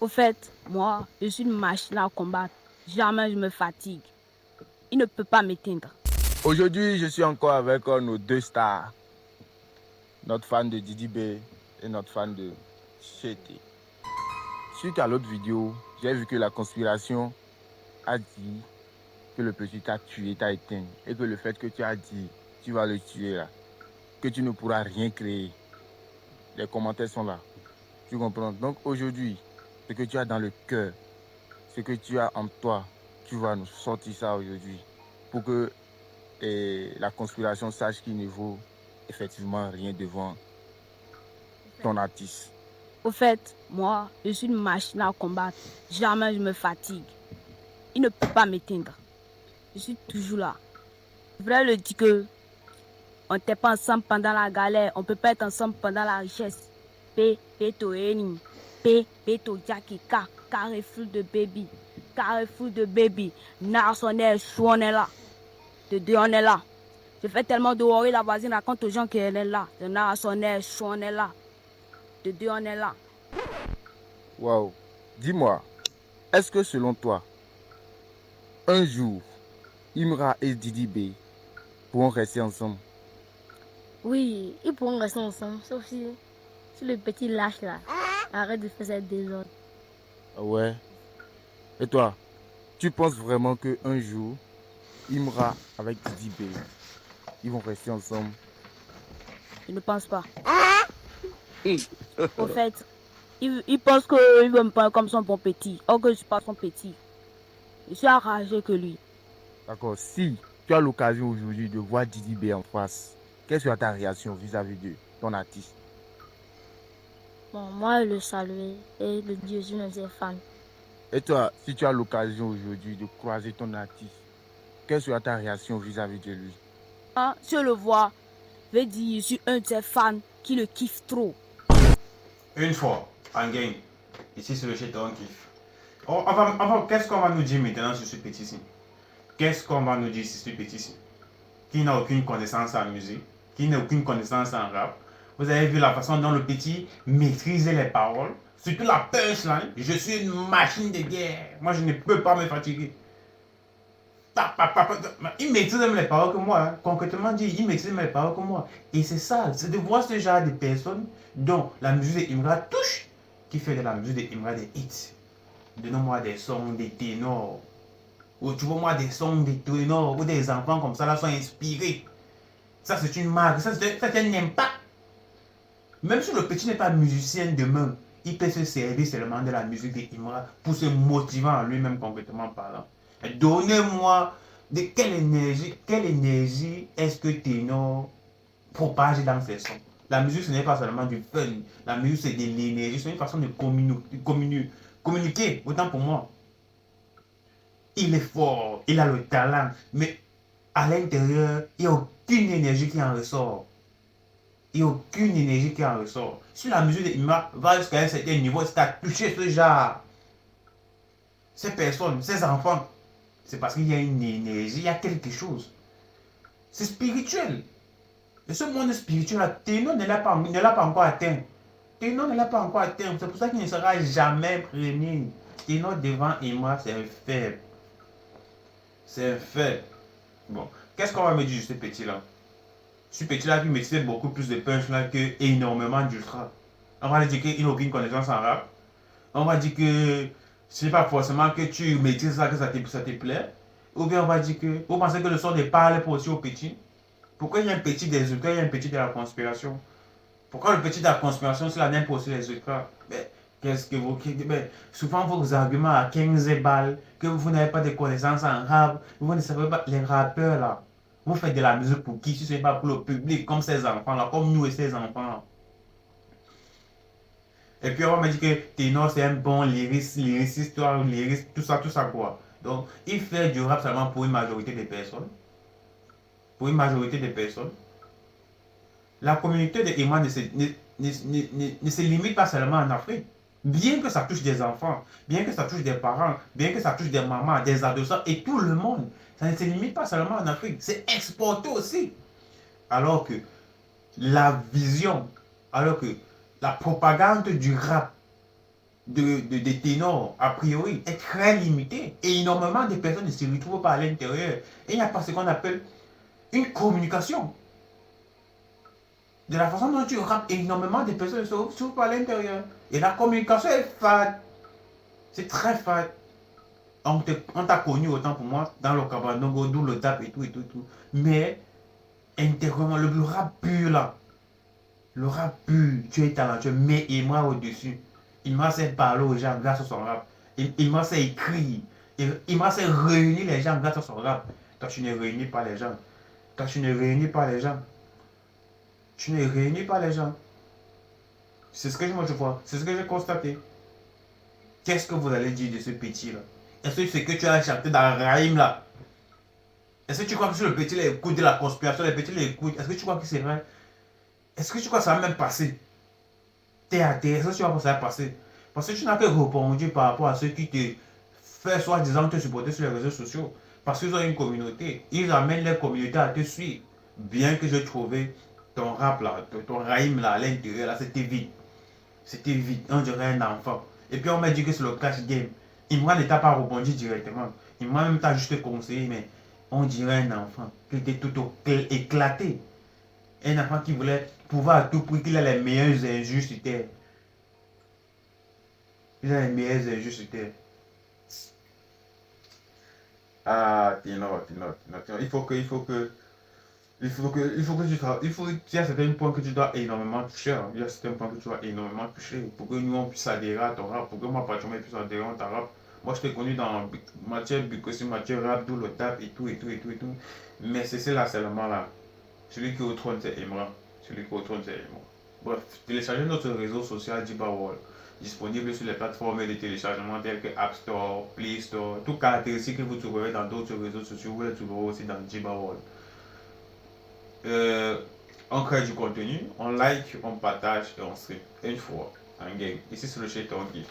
Au fait, moi, je suis une machine à combattre. Jamais je me fatigue. Il ne peut pas m'éteindre. Aujourd'hui, je suis encore avec nos deux stars, notre fan de Didi B et notre fan de Chété. Suite à l'autre vidéo, j'ai vu que la conspiration a dit que le petit t'a tué, t'a éteint, et que le fait que tu as dit tu vas le tuer là, que tu ne pourras rien créer. Les commentaires sont là. Tu comprends? Donc aujourd'hui, ce que tu as dans le cœur, ce que tu as en toi, tu vas nous sortir ça aujourd'hui pour que la conspiration sache qu'il ne vaut effectivement rien devant ton artiste. Au fait, moi, je suis une machine à combattre. Jamais je me fatigue. Il ne peut pas m'éteindre. Je suis toujours là. Je voudrais le dire que on n'était pas ensemble pendant la galère. On ne peut pas être ensemble pendant la richesse. Peto Eni. Peto Jackie. Carrefour de baby. Carrefour de baby. Narsonnet, on est là. De deux, on est là. Je fais tellement de worry, la voisine raconte aux gens qu'elle est là. De Narsonnet, on est là. De deux, on est là. Waouh. Dis-moi, est-ce que selon toi, un jour, Imra et Didi B pourront rester ensemble? Oui, ils pourront rester ensemble, sauf si le petit lâche là arrête de faire cette désordre. Ouais. Et toi, tu penses vraiment qu'un jour, Imra avec Didi B, ils vont rester ensemble? Je ne pense pas. Au fait, il pense qu'il veut me prendre comme son bon petit. Or que je ne suis pas son petit. Je suis enragé que lui. D'accord. Si tu as l'occasion aujourd'hui de voir Didi B en face, quelle sera ta réaction vis-à-vis de ton artiste? Bon, moi, le saluer et le dire, je suis un de ses fans. Et toi, si tu as l'occasion aujourd'hui de croiser ton artiste, quelle sera ta réaction vis-à-vis de lui? Ah, si je le vois, je vais dire je suis un de ses fans qui le kiffe trop. Une fois, en game, ici sur le chat, on kiffe. Qu'est-ce qu'on va nous dire maintenant sur ce petit-ci? Qu'est-ce qu'on va nous dire sur ce petit-ci? Qui n'a aucune connaissance en musique, qui n'a aucune connaissance en rap. Vous avez vu la façon dont le petit maîtrisait les paroles, surtout la punchline. Je suis une machine de guerre. Moi, je ne peux pas me fatiguer. Il maîtrise même les paroles que moi. Hein. Concrètement dit, il maîtrise même les paroles que moi. Et c'est ça, c'est de voir ce genre de personnes dont la musique d'Imra touche, qui fait de la musique d'Imra des hits. Donne-moi des sons, des ténors. Ou tu vois moi des sons, des ténors, ou des enfants comme ça là sont inspirés. Ça c'est une marque, ça c'est un impact. Même si le petit n'est pas musicien demain, il peut se servir seulement de la musique d'Imra pour se motiver en lui-même complètement parlant. Donnez-moi de quelle énergie est-ce que Ténor propage dans ses sons. La musique, ce n'est pas seulement du fun. La musique, c'est de l'énergie. C'est une façon de communiquer, autant pour moi. Il est fort, il a le talent, mais à l'intérieur, il n'y a aucune énergie qui en ressort. Il n'y a aucune énergie qui en ressort. Si la musique d'Imra va jusqu'à un certain niveau, c'est à toucher ce genre. Ces personnes, ces enfants, c'est parce qu'il y a une énergie, il y a quelque chose. C'est spirituel. Et ce monde spirituel, Ténor ne l'a pas encore atteint. Ténor ne l'a pas encore atteint. C'est pour ça qu'il ne sera jamais premier. Ténor devant Imra, c'est un faible. C'est un fait. Bon, qu'est-ce qu'on va me dire de ce petit-là? Ce petit-là qui maîtrisait beaucoup plus de punch-là que énormément d'ultra. On va dire qu'il n'a aucune connaissance en rap. On va dire que ce n'est pas forcément que tu maîtrises ça, que ça te plaît. Ou bien on va dire que vous pensez que le son ne parle pas aussi au petit. Pourquoi il y a un petit des ultras, il y a un petit de la conspiration? Pourquoi le petit de la conspiration, c'est la même pour aussi les ultras? Qu'est-ce que vous... souvent vos arguments à 15 balles, que vous n'avez pas de connaissances en rap, vous ne savez pas, les rappeurs là, vous faites de la musique pour qui? Si ce n'est pas pour le public, comme ces enfants là, comme nous et ces enfants là. Et puis on va me dire que Ténor c'est un bon lyriciste, tout ça quoi. Donc il fait du rap seulement pour une majorité des personnes. Pour une majorité des personnes. La communauté de Imra ne se limite pas seulement en Afrique. Bien que ça touche des enfants, bien que ça touche des parents, bien que ça touche des mamans, des adolescents et tout le monde, ça ne se limite pas seulement en Afrique, c'est exporté aussi. Alors que la vision, alors que la propagande du rap des ténors, a priori, est très limité. Et énormément de personnes ne se retrouvent pas à l'intérieur. Et il n'y a pas ce qu'on appelle une communication. De la façon dont tu rappes, énormément de personnes ne se retrouvent pas à l'intérieur. Et la communication est fade. C'est très fade. On t'a connu autant pour moi dans le Kabandongo, d'où le tap et tout et tout et tout. Mais intérieurement, le rap pur là. Le rap pur, tu es talentueux, mais il m'a au-dessus. Il m'a fait parler aux gens grâce à son rap. Il m'a fait écrire. Il m'a fait réunir les gens grâce à son rap. Toi, tu ne réunis pas les gens. Toi, tu ne réunis pas les gens. Tu ne réunis pas les gens. C'est ce que moi je vois. C'est ce que j'ai constaté. Qu'est-ce que vous allez dire de ce petit là? Est-ce que c'est que tu as chanté dans Raïm là? Est-ce que tu crois que si le petit là écoute de la conspiration, le petit là écoute, est-ce que tu crois que c'est vrai? Est-ce que tu crois que ça va même passer? T'es à terre, est-ce que tu vois que ça va passer? Parce que tu n'as que répondu par rapport à ceux qui te font soi-disant te supporter sur les réseaux sociaux. Parce qu'ils ont une communauté. Ils amènent leur communauté à te suivre. Bien que je trouvais ton rap là, ton Raïm là à l'intérieur là, c'était vide. C'était vide, on dirait un enfant. Et puis on m'a dit que c'est le cash game. Imran n'était pas rebondi directement. Imran même t'a juste conseillé, mais on dirait un enfant qui était tout éclaté. Un enfant qui voulait pouvoir à tout prix qu'il a les meilleurs injures sur terre. Il a les meilleurs injures sur terre. Ah, Tino. Il y a certains points que tu dois énormément toucher. Hein. Il y a certains points que tu dois énormément toucher pour que nous on puisse adhérer à ton rap, pour que moi, particulièrement, puisse adhérer à ton rap. Moi, je t'ai connu dans matière aussi matière rap, d'où le tap et tout, et tout, et tout, et tout. Mais c'est là seulement là. Celui qui est au trône, c'est Imran. Celui qui est au trône, c'est Imran. Bref, téléchargez notre réseau social Djiba World, disponible sur les plateformes de téléchargement telles que App Store, Play Store. Toutes caractéristiques que vous trouverez dans d'autres réseaux sociaux, vous les trouverez aussi dans Djiba World. On crée du contenu, on like, on partage et on stream. Une fois, un game. Ici, c'est le chez Tongi.